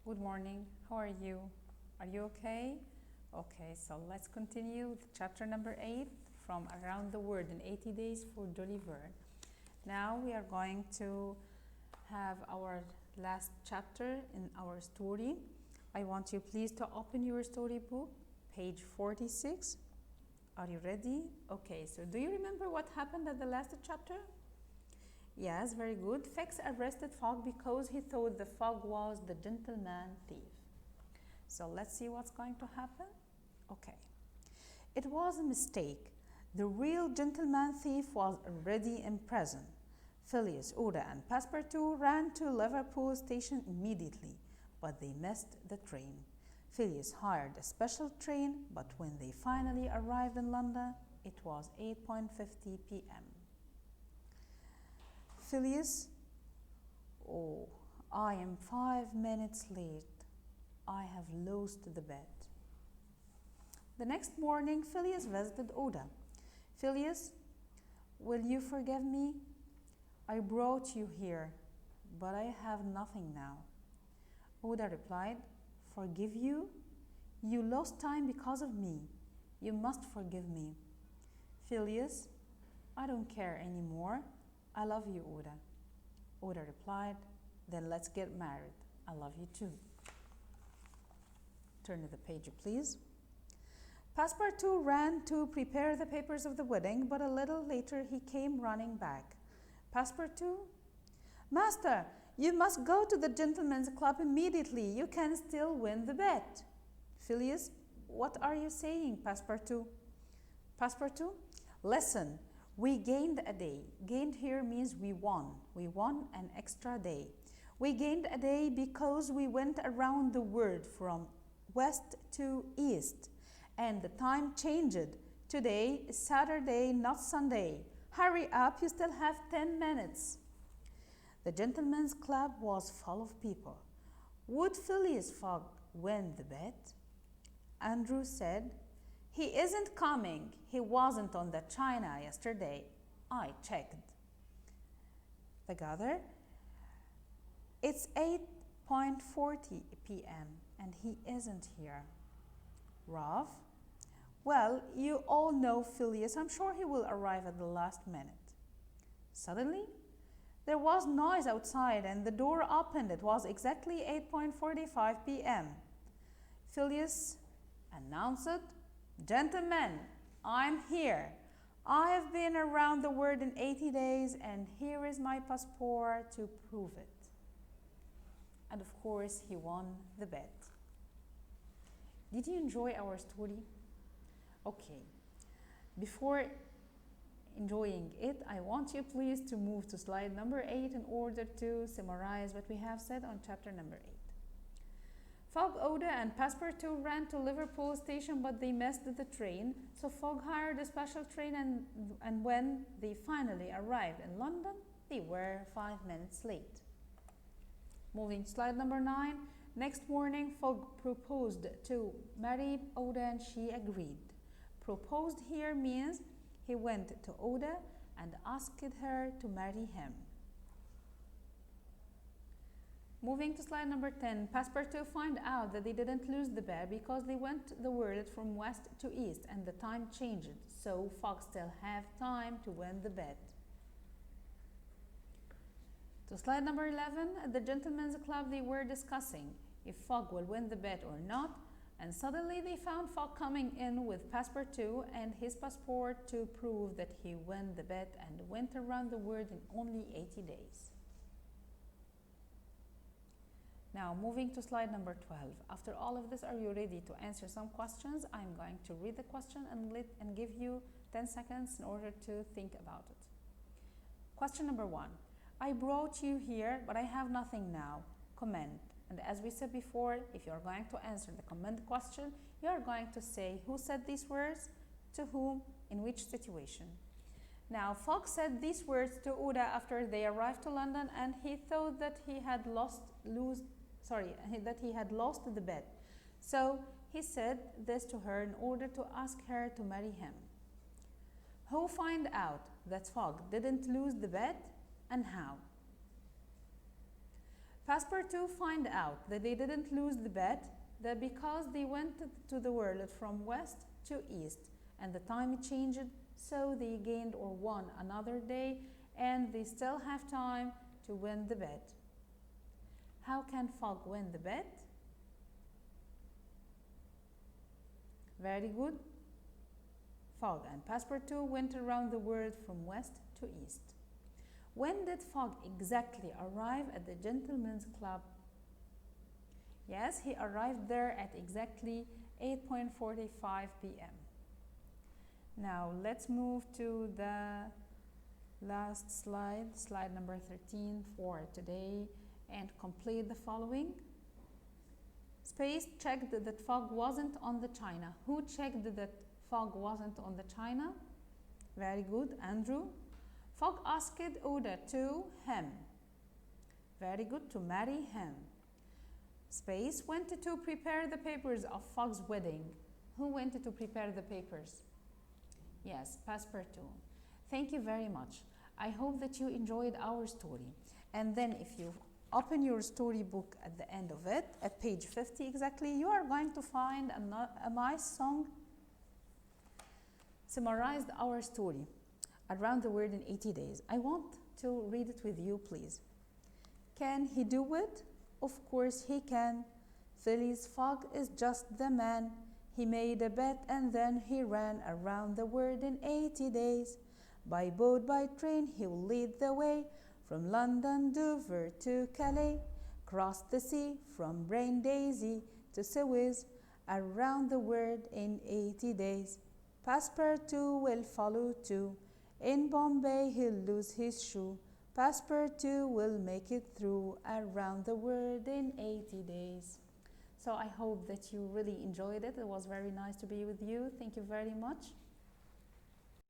Good morning. How are you? Are you okay? Okay, so let's continue with chapter number 8 from Around the World in 80 Days for Deliver. Now we are going to have our last chapter in our story. I want you please to open your storybook, page 46. Are you ready? Okay, so do you remember what happened at the last chapter? Yes, very good. Fix arrested Fogg because he thought the Fogg was the gentleman thief. So let's see what's going to happen. Okay. It was a mistake. The real gentleman thief was already in prison. Phileas, Oda, and Passepartout ran to Liverpool station immediately, but they missed the train. Phileas hired a special train, but when they finally arrived in London, it was 8:50 p.m. Phileas, oh, I am 5 minutes late. I have lost the bet. The next morning, Phileas visited Oda. Phileas, will you forgive me? I brought you here, but I have nothing now. Oda replied, forgive you? You lost time because of me. You must forgive me. Phileas, I don't care anymore. I love you, Oda. Oda replied, then let's get married. I love you too. Turn to the page, please. Passepartout ran to prepare the papers of the wedding, but a little later he came running back. Passepartout, Master, you must go to the gentlemen's club immediately. You can still win the bet. Phileas, what are you saying, Passepartout? Passepartout, listen. We gained a day. Gained here means we won. We won an extra day. We gained a day because we went around the world from west to east. And the time changed. Today is Saturday, not Sunday. Hurry up, you still have 10 minutes. The gentlemen's club was full of people. Would Phileas Fogg win the bet? Andrew said, he isn't coming. He wasn't on the China yesterday. I checked. The Gather, it's 8:40 p.m. and he isn't here. Ralph, well, you all know Phileas. I'm sure he will arrive at the last minute. Suddenly, there was noise outside and the door opened. It was exactly 8:45 p.m. Phileas announced, gentlemen, I'm here. I have been around the world in 80 days and here is my passport to prove it. And of course, he won the bet. Did you enjoy our story? Okay. Before enjoying it, I want you please to move to slide number 8 in order to summarize what we have said on chapter number 8. Fogg, Oda, and Passepartout ran to Liverpool station, but they missed the train. So Fogg hired a special train, and when they finally arrived in London, they were 5 minutes late. Moving to slide number 9. Next morning, Fogg proposed to marry Oda, and she agreed. Proposed here means he went to Oda and asked her to marry him. Moving to slide number 10, Passepartout found out that they didn't lose the bet because they went the world from west to east and the time changed, so Fogg still have time to win the bet. To slide number 11, at the gentlemen's club they were discussing if Fogg will win the bet or not, and suddenly they found Fogg coming in with Passepartout and his passport to prove that he won the bet and went around the world in only 80 days. Now, moving to slide number 12. After all of this, are you ready to answer some questions? I'm going to read the question and give you 10 seconds in order to think about it. Question number 1. I brought you here, but I have nothing now. Comment. And as we said before, if you are going to answer the comment question, you are going to say who said these words, to whom, in which situation. Now, Fogg said these words to Oda after they arrived to London, and he thought that he had lost the bet. So he said this to her in order to ask her to marry him. Who found out that Fogg didn't lose the bet and how? Passepartout find out that they didn't lose the bet, that because they went to the world from west to east and the time changed, so they gained or won another day and they still have time to win the bet. How can Fogg win the bet? Very good. Fogg and Passepartout went around the world from west to east. When did Fogg exactly arrive at the Gentlemen's Club? Yes, he arrived there at exactly 8:45 p.m. Now let's move to the last slide, slide number 13 for today, and complete the following. Space checked that Fogg wasn't on the China. Who checked that Fogg wasn't on the China? Very good, Andrew. Fogg asked Oda to him. Very good, to marry him. Space went to prepare the papers of Fogg's wedding. Who went to prepare the papers? Yes, Passepartout. Thank you very much. I hope that you enjoyed our story. And then if you open your storybook at the end of it, at page 50 exactly, you are going to find a nice song summarized our story, Around the World in 80 Days. I want to read it with you, please. Can he do it? Of course he can. Phileas Fogg is just the man. He made a bet and then he ran around the world in 80 days. By boat, by train, he will lead the way from London, Dover to Calais. Cross the sea from Brindisi to Suez, around the world in 80 days. Passepartout will follow too. In Bombay he'll lose his shoe. Passepartout will make it through around the world in 80 days. So I hope that you really enjoyed it. It was very nice to be with you. Thank you very much.